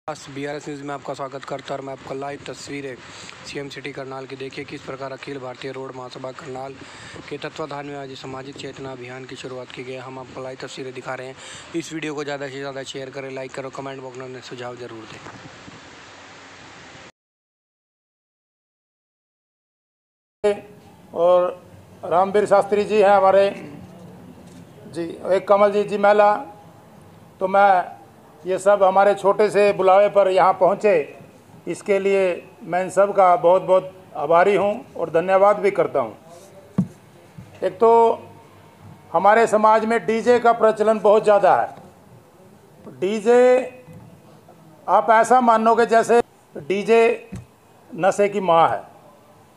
BRS news में आपका स्वागत करता हूं और मैं आपको लाइव तस्वीरें CM सिटी करनाल की देखिए किस प्रकार अखिल भारतीय रोड महासभा करनाल के तत्वाधान में आज सामाजिक चेतना अभियान की शुरुआत की गई। हम आपको लाइव तस्वीरें दिखा रहे हैं। इस वीडियो को ज़्यादा से ज़्यादा शेयर करें, लाइक करो, कमेंट बॉक्स में सुझाव जरूर दें। और रामवीर शास्त्री जी हैं हमारे जी, एक कमलजीत जी महिला। तो मैं ये सब हमारे छोटे से बुलावे पर यहाँ पहुँचे, इसके लिए मैं इन सब का बहुत बहुत आभारी हूँ और धन्यवाद भी करता हूँ। एक तो हमारे समाज में डीजे का प्रचलन बहुत ज़्यादा है। डीजे आप ऐसा मानोगे जैसे डीजे नशे की माँ है।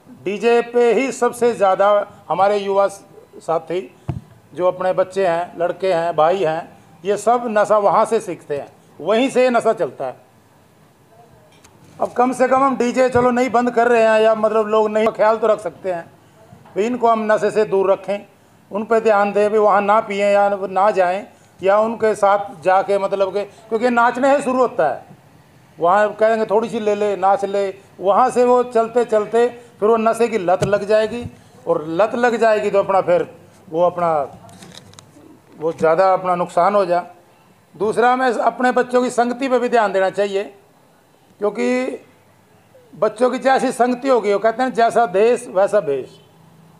डीजे पे ही सबसे ज़्यादा हमारे युवा साथी जो अपने बच्चे हैं, लड़के हैं, भाई हैं, ये सब नशा वहाँ से सीखते हैं, वहीं से नशा चलता है। अब कम से कम हम डीजे चलो नहीं बंद कर रहे हैं, या मतलब लोग नहीं, ख्याल तो रख सकते हैं भी इनको हम नशे से दूर रखें, उन पर ध्यान दें भी वहाँ ना पिएं या ना जाएं, या उनके साथ जाके मतलब के, क्योंकि नाचने से शुरू होता है। वहाँ कहेंगे थोड़ी सी ले ले, नाच ले, वहाँ से वो चलते चलते फिर वो नशे की लत लग जाएगी, और लत लग जाएगी तो अपना फिर वो ज़्यादा अपना नुकसान हो जा। दूसरा, हमें अपने बच्चों की संगति पे भी ध्यान देना चाहिए, क्योंकि बच्चों की जैसी संगति होगी, वो कहते हैं जैसा देश वैसा भेष।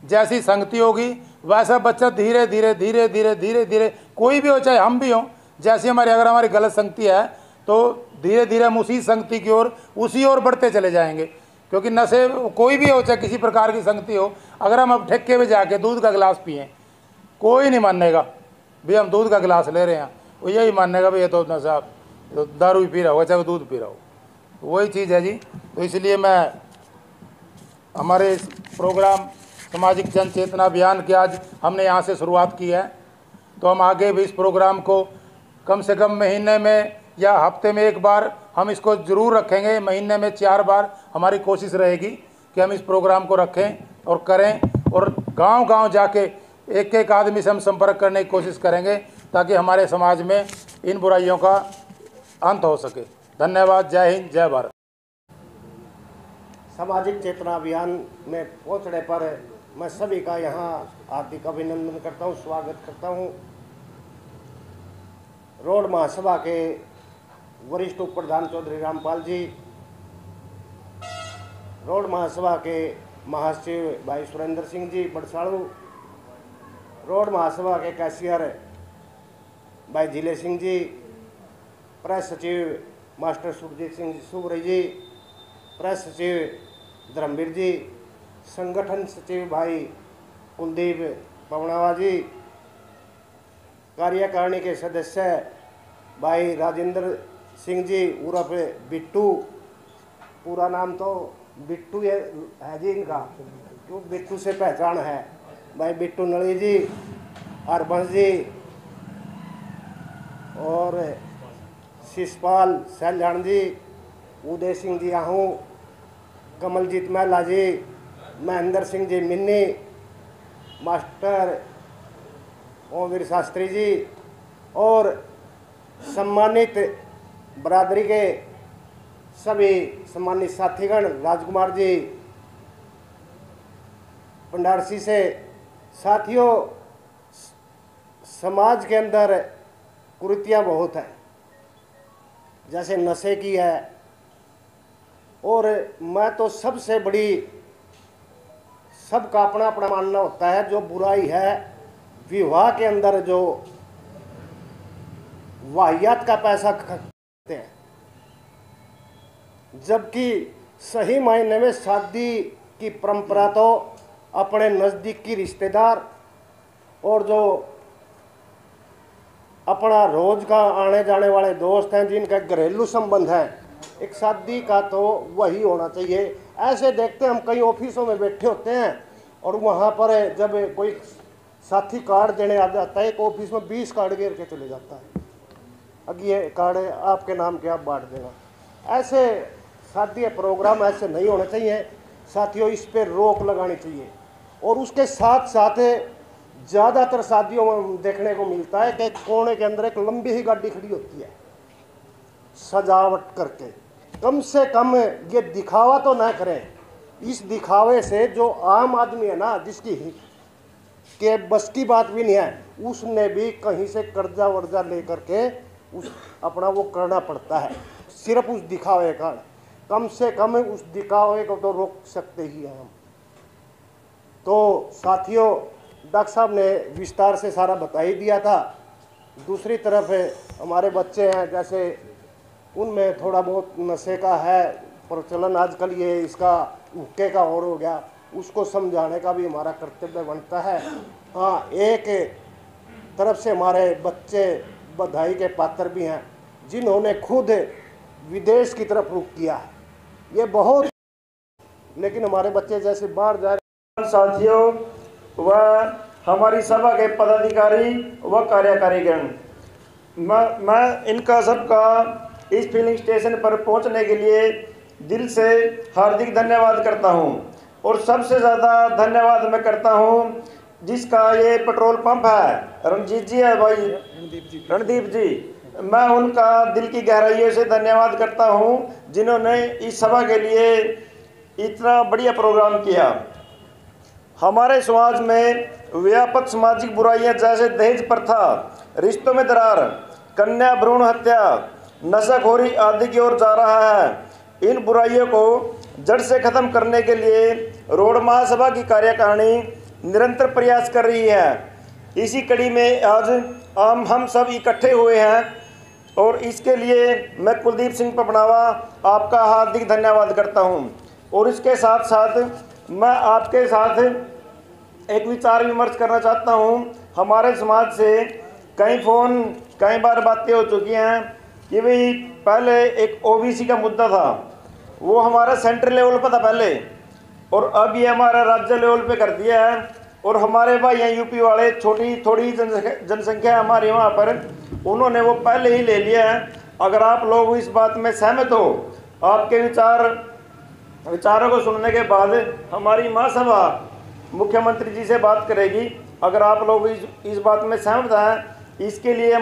जैसी संगति होगी वैसा बच्चा धीरे धीरे धीरे धीरे धीरे धीरे, कोई भी हो चाहे हम भी हों, जैसी अगर हमारी गलत संगति है तो धीरे धीरे हम उसी संगति की ओर उसी ओर बढ़ते चले जाएंगे। क्योंकि नशे कोई भी हो, चाहे किसी प्रकार की संगति हो, अगर हम अब ठेके पे जाके दूध का गिलास पिएँ, कोई नहीं मानेगा भाई हम दूध का गिलास ले रहे हैं, वो यही मानेगा भाई ये तो नशा, तो दारू ही पी रहा होगा चाहे वो दूध पी रहा हो। वही चीज़ है जी। तो इसलिए मैं हमारे इस प्रोग्राम सामाजिक जन चेतना अभियान की आज हमने यहाँ से शुरुआत की है, तो हम आगे भी इस प्रोग्राम को कम से कम महीने में या हफ्ते में एक बार हम इसको ज़रूर रखेंगे। महीने में 4 बार हमारी कोशिश रहेगी कि हम इस प्रोग्राम को रखें और करें, और गांव-गांव जाके एक एक आदमी से हम संपर्क करने की कोशिश करेंगे, ताकि हमारे समाज में इन बुराइयों का अंत हो सके। धन्यवाद। जय हिंद, जय भारत। सामाजिक चेतना अभियान में पहुंचने पर मैं सभी का यहाँ हार्दिक अभिनंदन करता हूँ, स्वागत करता हूँ। रोड महासभा के वरिष्ठ उप प्रधान चौधरी रामपाल जी, रोड महासभा के महासचिव भाई सुरेंद्र सिंह जी बड़साड़ू, रोड महासभा के कैशियर भाई जिले सिंह जी, प्रेस सचिव मास्टर सुरजीत सिंह सुबरी जी, प्रेस सचिव धर्मवीर जी, संगठन सचिव भाई कुलदीप पवनावा जी, कार्यकारिणी के सदस्य भाई राजेंद्र सिंह जी उर्फ बिट्टू, पूरा नाम तो बिट्टू है जी इनका, क्यों बिट्टू से पहचान है, भाई बिट्टू नली जी, हरबंश जी, और शिषपाल सैलजान जी, उदय सिंह जी आहू, कमलजीत महिला जी, महेंद्र सिंह जी मिन्नी, मास्टर ओमवीर शास्त्री जी, और सम्मानित बरादरी के सभी सम्मानित साथीगण, राजकुमार जी पंडारसी से। साथियों, समाज के अंदर कुरीतियाँ बहुत हैं, जैसे नशे की है, और मैं तो सबसे बड़ी, सबका अपना अपना मानना होता है, जो बुराई है विवाह के अंदर जो वाहियात का पैसा खर्चते हैं, जबकि सही मायने में शादी की परंपरा तो अपने नज़दीकी रिश्तेदार और जो अपना रोज का आने जाने वाले दोस्त हैं, जिनका घरेलू संबंध है, एक शादी का तो वही होना चाहिए। ऐसे देखते हैं हम, कई ऑफिसों में बैठे होते हैं और वहाँ पर जब कोई साथी कार्ड देने आ जाता है, एक ऑफिस में 20 कार्ड घेर के चले जाता है, अब ये कार्ड है आपके नाम के, आप बांट देना। ऐसे शादी प्रोग्राम ऐसे नहीं होने चाहिए साथियों, इस पर रोक लगानी चाहिए। और उसके साथ साथ ज़्यादातर शादियों में देखने को मिलता है कि कोने के अंदर एक लंबी ही गाड़ी खड़ी होती है, सजावट करके, कम से कम ये दिखावा तो ना करें। इस दिखावे से जो आम आदमी है ना, जिसकी के बस की बात भी नहीं है, उसने भी कहीं से कर्जा वर्जा लेकर के उस अपना वो करना पड़ता है, सिर्फ उस दिखावे का। कम से कम उस दिखावे को तो रोक सकते ही हैं हम। तो साथियों, डॉक्टर साहब ने विस्तार से सारा बता ही दिया था। दूसरी तरफ हमारे बच्चे हैं, जैसे उनमें थोड़ा बहुत नशे का है प्रचलन आजकल, ये इसका हुक्के का और हो गया, उसको समझाने का भी हमारा कर्तव्य बनता है। हाँ, एक तरफ से हमारे बच्चे बधाई के पात्र भी हैं, जिन्होंने खुद विदेश की तरफ रुख किया है। ये बहुत, लेकिन हमारे बच्चे जैसे बाहर जा रहे। साथियों व हमारी सभा के पदाधिकारी व कार्यकारीगण, मैं इनका सबका इस फिलिंग स्टेशन पर पहुंचने के लिए दिल से हार्दिक धन्यवाद करता हूं। और सबसे ज़्यादा धन्यवाद मैं करता हूं जिसका ये पेट्रोल पंप है, रणजीत जी है भाई, रणदीप जी। मैं उनका दिल की गहराइयों से धन्यवाद करता हूं जिन्होंने इस सभा के लिए इतना बढ़िया प्रोग्राम किया। हमारे समाज में व्यापक सामाजिक बुराइयां जैसे दहेज प्रथा, रिश्तों में दरार, कन्या भ्रूण हत्या, नशाखोरी आदि की ओर जा रहा है। इन बुराइयों को जड़ से खत्म करने के लिए रोड महासभा की कार्यकारिणी निरंतर प्रयास कर रही है। इसी कड़ी में आज हम सब इकट्ठे हुए हैं और इसके लिए मैं कुलदीप सिंह पपनावा आपका हार्दिक धन्यवाद करता हूं। और इसके साथ साथ मैं आपके साथ एक विचार विमर्श करना चाहता हूं। हमारे समाज से कई बार बातें हो चुकी हैं कि भाई पहले एक ओबीसी का मुद्दा था, वो हमारा सेंट्रल लेवल पर था पहले, और अब ये हमारा राज्य लेवल पे कर दिया है। और हमारे भाई यहाँ यूपी वाले थोड़ी जनसंख्या हमारे वहाँ पर, उन्होंने वो पहले ही ले लिया है। अगर आप लोग इस बात में सहमत हो, आपके विचारों को सुनने के बाद हमारी महासभा मुख्यमंत्री जी से बात करेगी। अगर आप लोग इस बात में सहमत हैं, इसके लिए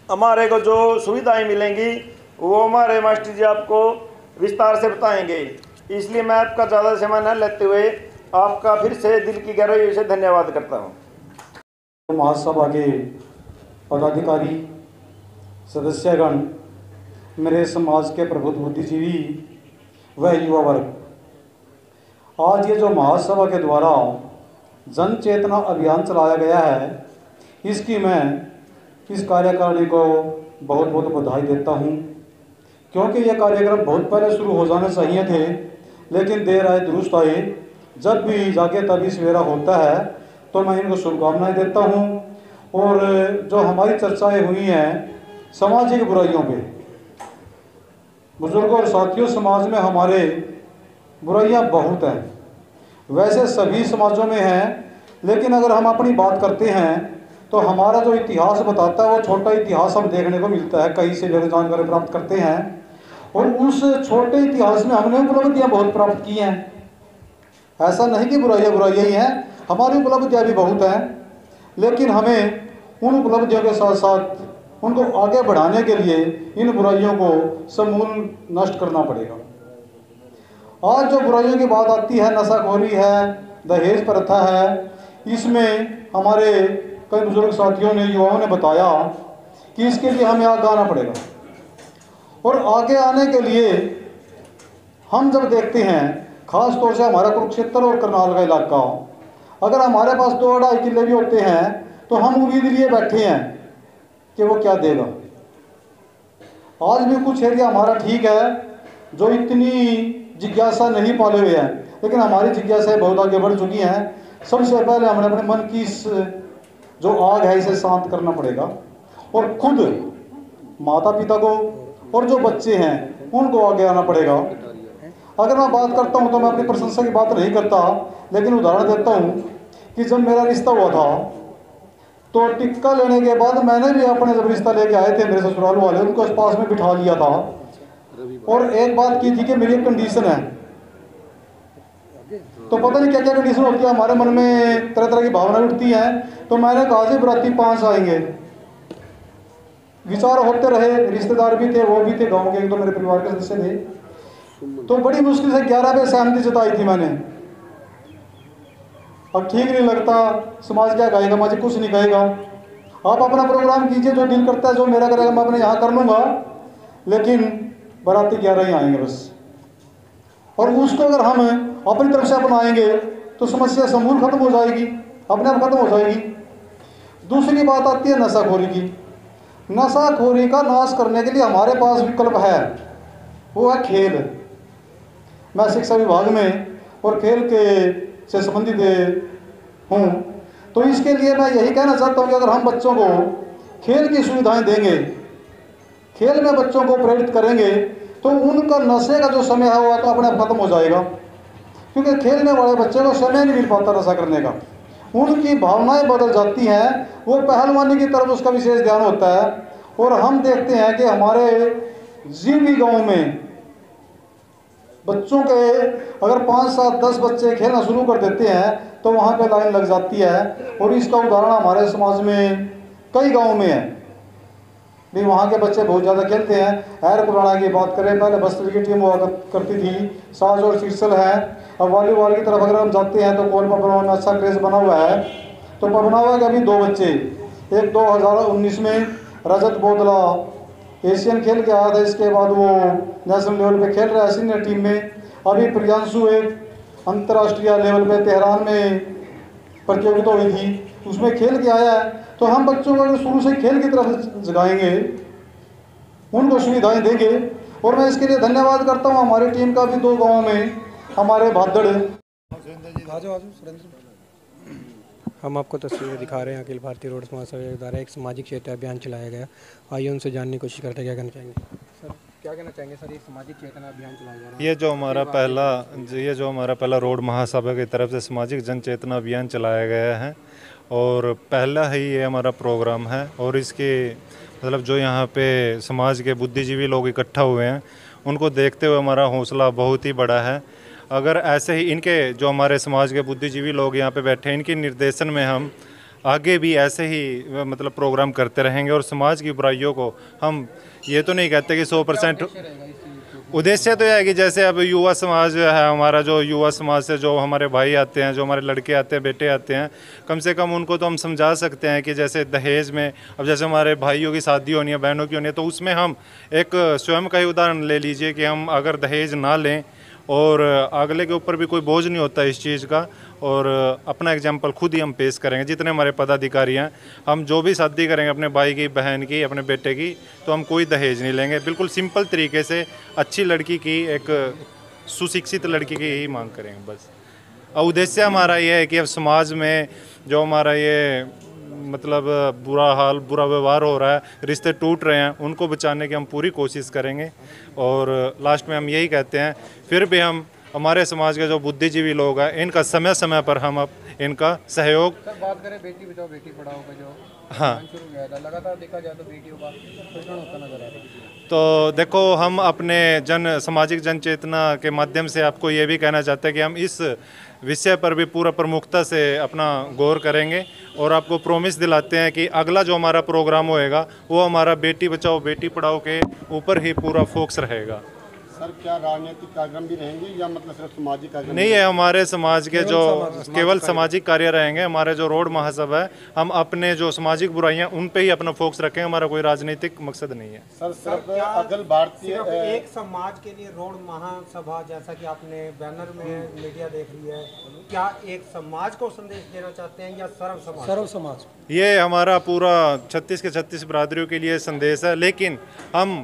हमारे को जो सुविधाएं मिलेंगी वो हमारे मास्टर जी आपको विस्तार से बताएंगे। इसलिए मैं आपका ज़्यादा समय न लेते हुए आपका फिर से दिल की गहराई से धन्यवाद करता हूँ। महासभा के पदाधिकारी, सदस्यगण, मेरे समाज के प्रबुद्ध बुद्धिजीवी व युवा वर्ग, आज ये जो महासभा के द्वारा जन चेतना अभियान चलाया गया है, इसकी मैं इस कार्यकारिणी को बहुत बहुत बधाई देता हूँ। क्योंकि ये कार्यक्रम बहुत पहले शुरू हो जाने चाहिए थे, लेकिन देर आए दुरुस्त आए। जब भी जाके तभी सवेरा होता है, तो मैं इनको शुभकामनाएं देता हूँ। और जो हमारी चर्चाएं हुई हैं सामाजिक बुराइयों पे, बुजुर्गों और साथियों, समाज में हमारे बुराइयां बहुत हैं, वैसे सभी समाजों में हैं, लेकिन अगर हम अपनी बात करते हैं तो हमारा जो इतिहास बताता है वो छोटा इतिहास हम देखने को मिलता है, कहीं से जो जानकारी प्राप्त करते हैं, और उस छोटे इतिहास में हमने उपलब्धियां बहुत प्राप्त की हैं। ऐसा नहीं कि बुराइयां ही हैं, हमारी उपलब्धियां भी बहुत हैं, लेकिन हमें उन उपलब्धियों के साथ साथ उनको आगे बढ़ाने के लिए इन बुराइयों को समूल नष्ट करना पड़ेगा। आज जो बुराइयों की बात आती है, नशाखोरी है, दहेज प्रथा है, इसमें हमारे कई बुजुर्ग साथियों ने, युवाओं ने बताया कि इसके लिए हमें आगे आना पड़ेगा। और आगे आने के लिए हम जब देखते हैं, खास तौर से हमारा कुरुक्षेत्र और करनाल का इलाका, अगर हमारे पास 2-2.5 किले भी होते हैं तो हम उम्मीद लिए बैठे हैं कि वो क्या देगा। आज भी कुछ एरिया हमारा ठीक है जो इतनी जिज्ञासा नहीं पाले हुए हैं, लेकिन हमारी जिज्ञासाएं बहुत आगे बढ़ चुकी हैं। सबसे पहले हमें अपने मन की इस जो आग है इसे शांत करना पड़ेगा, और खुद माता पिता को और जो बच्चे हैं उनको आगे आना पड़ेगा। अगर मैं बात करता हूं तो मैं अपनी प्रशंसा की बात नहीं करता, लेकिन उदाहरण देता हूं कि जब मेरा रिश्ता हुआ था तो टिक्का लेने के बाद मैंने भी अपने जब रिश्ता लेके आए थे मेरे ससुराल वाले, उनको इस पास में बिठा लिया था और एक बात की थी कि मेरी एक कंडीशन है। तो पता नहीं क्या क्या कंडीशन होती है, हमारे मन में तरह तरह की भावनाएं उठती हैं। तो मैंने कहा जी बराती 5 आएंगे, विचार होते रहे, रिश्तेदार भी थे, वो भी थे, गांव के एक दो मेरे परिवार के सदस्य थे। तो बड़ी मुश्किल से 11 पे सहमति जताई थी मैंने। अब ठीक नहीं लगता, समाज क्या कहेगा, मुझे कुछ नहीं कहेगा, आप अपना प्रोग्राम कीजिए, जो दिल करता है, जो मेरा करेगा मैं अपने यहाँ कर लूँगा, लेकिन बाराती 11 ही आएंगे बस। और उसको अगर हम अपनी तरफ से अपनाएंगे तो समस्या समूल खत्म हो जाएगी, अपने आप खत्म हो जाएगी। दूसरी बात आती है नशाखोरी की। नशाखोरी का नाश करने के लिए हमारे पास विकल्प है, वो है खेल। मैं शिक्षा विभाग में और खेल के से संबंधित हूँ, तो इसके लिए मैं यही कहना चाहता हूँ कि अगर हम बच्चों को खेल की सुविधाएं देंगे, खेल में बच्चों को प्रेरित करेंगे, तो उनका नशे का जो समय है वो तो अपने आप खत्म हो जाएगा। क्योंकि खेलने वाले बच्चे को समय नहीं मिल पाता नशा करने का, उनकी भावनाएं बदल जाती हैं, वो पहलवानी की तरफ उसका विशेष ध्यान होता है। और हम देखते हैं कि हमारे जीवी गांव में बच्चों के अगर 5, 7, 10 बच्चे खेलना शुरू कर देते हैं तो वहाँ पे लाइन लग जाती है। और इसका उदाहरण हमारे समाज में कई गाँव में है भी, वहाँ के बच्चे बहुत ज़्यादा खेलते हैं। एर पुराना की बात करें, पहले बस्तर की टीम हुआ करती थी, साज और सिरसल है। अब वॉलीबॉल की तरफ अगर हम जाते हैं तो कोल पबनावा में अच्छा क्रेज बना हुआ है। तो पबनावा के अभी 2 बच्चे, एक 2019 में रजत बोदला एशियन खेल के आया था, इसके बाद वो नेशनल लेवल पे खेल रहा है सीनियर टीम में। अभी प्रियांशु एक अंतर्राष्ट्रीय लेवल पे तेहरान में प्रतियोगिता हुई थी, उसमें खेल के आया है। तो हम बच्चों को अगर शुरू से खेल की तरफ जगाएंगे, उनको सुविधाएं देंगे। और मैं इसके लिए धन्यवाद करता हूँ हमारी टीम का भी। 2 गाँवों में हमारे भादड़ हम आपको तस्वीरें दिखा रहे हैं अखिल भारतीय रोड महासभा द्वारा एक सामाजिक चेतना अभियान चलाया गया। आइए उनसे जानने की कोशिश करते हैं, क्या कहना चाहेंगे सर, क्या कहना चाहेंगे सर, ये सामाजिक चेतना अभियान चलाया जा रहा है? ये जो हमारा पहला रोड महासभा की तरफ से सामाजिक जन चेतना अभियान चलाया गया है, और पहला ही ये हमारा प्रोग्राम है। और इसके मतलब जो यहाँ पे समाज के बुद्धिजीवी लोग इकट्ठा हुए हैं, उनको देखते हुए हमारा हौसला बहुत ही बड़ा है। अगर ऐसे ही इनके जो हमारे समाज के बुद्धिजीवी लोग यहाँ पे बैठे हैं, इनके निर्देशन में हम आगे भी ऐसे ही मतलब प्रोग्राम करते रहेंगे। और समाज की बुराइयों को हम ये तो नहीं कहते कि 100% उद्देश्य तो यह है कि जैसे अब युवा समाज है हमारा, जो युवा समाज से जो हमारे भाई आते हैं, जो हमारे लड़के आते हैं, बेटे आते हैं, कम से कम उनको तो हम समझा सकते हैं कि जैसे दहेज में, अब जैसे हमारे भाइयों की शादी होनी है, बहनों की होनी है, तो उसमें हम एक स्वयं का ही उदाहरण ले लीजिए कि हम अगर दहेज ना लें और अगले के ऊपर भी कोई बोझ नहीं होता इस चीज़ का, और अपना एग्जाम्पल खुद ही हम पेश करेंगे। जितने हमारे पदाधिकारी हैं, हम जो भी शादी करेंगे अपने भाई की, बहन की, अपने बेटे की, तो हम कोई दहेज नहीं लेंगे। बिल्कुल सिंपल तरीके से अच्छी लड़की की, एक सुशिक्षित लड़की की ही मांग करेंगे बस। और उद्देश्य हमारा ये है कि अब समाज में जो हमारा ये मतलब बुरा व्यवहार हो रहा है, रिश्ते टूट रहे हैं, उनको बचाने की हम पूरी कोशिश करेंगे। और लास्ट में हम यही कहते हैं, फिर भी हम हमारे समाज के जो बुद्धिजीवी लोग हैं, इनका समय समय पर हम अब इनका सहयोग। सर बात करें बेटी बचाओ बेटी पढ़ाओ का जो हाँ, शुरू किया था, लगातार देखा जाए तो बेटियों का शोषण होता नजर आ रहा है। तो देखो, हम अपने सामाजिक जन चेतना के माध्यम से आपको ये भी कहना चाहते हैं कि हम इस विषय पर भी पूरा प्रमुखता से अपना गौर करेंगे। और आपको प्रॉमिस दिलाते हैं कि अगला जो हमारा प्रोग्राम होएगा वो हमारा बेटी बचाओ बेटी पढ़ाओ के ऊपर ही पूरा फोकस रहेगा। सर क्या राजनीतिक कार्यक्रम भी रहेंगे या मतलब सिर्फ सामाजिक कार्यक्रम? नहीं है, हमारे समाज के जो केवल सामाजिक कार्य रहेंगे। हमारे जो रोड महासभा है, हम अपने जो सामाजिक बुराइयां उन पे ही अपना फोकस रखेंगे, हमारा कोई राजनीतिक मकसद नहीं है। सर सिर्फ अखिल भारतीय एक समाज के लिए रोड महासभा, जैसा कि आपने बैनर में मीडिया देख रही है, क्या एक समाज को संदेश देना चाहते हैं या सर्व समाज? ये हमारा पूरा 36 के 36 बिरादरियों के लिए संदेश है। लेकिन हम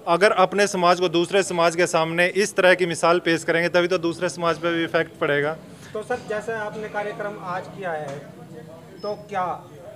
अगर अपने समाज को दूसरे समाज के सामने इस तरह की मिसाल पेश करेंगे, तभी तो दूसरे समाज पे भी इफेक्ट पड़ेगा। तो सर जैसे आपने कार्यक्रम आज किया है, तो क्या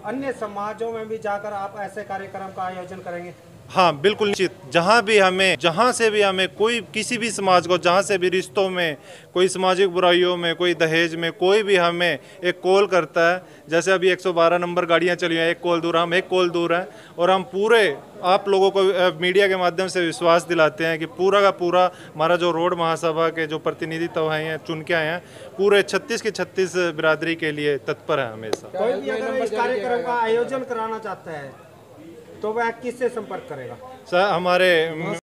अन्य समाजों में भी जाकर आप ऐसे कार्यक्रम का आयोजन करेंगे? हाँ बिल्कुल निश्चित। जहाँ से भी हमें कोई किसी भी समाज को, जहाँ से भी रिश्तों में, कोई सामाजिक बुराइयों में, कोई दहेज में, कोई भी हमें एक कॉल करता है, जैसे अभी 112 नंबर गाड़ियाँ चली हैं, एक कॉल दूर, हम एक कॉल दूर हैं, और हम पूरे आप लोगों को मीडिया के माध्यम से विश्वास दिलाते हैं कि पूरा का पूरा हमारा जो रोड महासभा के जो प्रतिनिधित्व हैं, चुन के आए हैं, पूरे 36 के 36 बिरादरी के लिए तत्पर है हमेशा। कोई भी अगर इस कार्यक्रम का आयोजन कराना चाहता है तो वह किससे संपर्क करेगा? सर हमारे